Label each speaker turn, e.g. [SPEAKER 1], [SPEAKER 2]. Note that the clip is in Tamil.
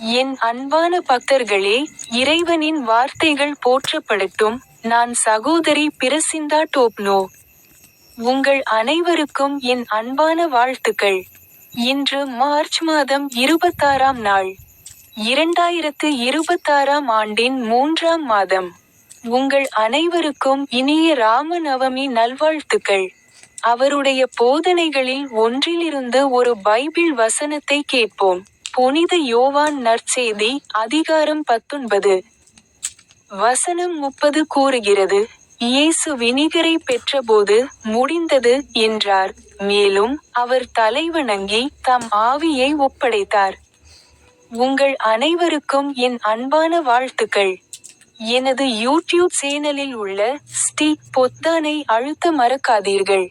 [SPEAKER 1] என் அன்பான பக்தர்களே, இறைவனின் வார்த்தைகள் போற்றப்படட்டும். நான் சகோதரி பிரசிந்தா டோப்னோ. உங்கள் அனைவருக்கும் என் அன்பான வாழ்த்துக்கள். இன்று மார்ச் மாதம் 26ஆம் நாள். 2026ஆம் ஆண்டின் 3ஆம் மாதம். உங்கள் அனைவருக்கும் இனிய ராம நவமி நல்வாழ்த்துக்கள். அவருடைய போதனைகளில் ஒன்றிலிருந்து ஒரு பைபிள் வசனத்தை கேட்போம். புனித யோவான் நற்செய்தி, அதிகாரம் 19. வசனம் 30 கூறுகிறது, இயேசு வினிகரை பெற்றபோது, முடிந்தது, என்றார். மேலும், அவர் தலைவணங்கி, தம் ஆவியை ஒப்படைத்தார். உங்கள் அனைவருக்கும் என் அன்பான வாழ்த்துக்கள். எனது யூடியூப் சேனலில் உள்ள ஸ்டிக் பொத்தானை அழுத்த மறக்காதீர்கள்.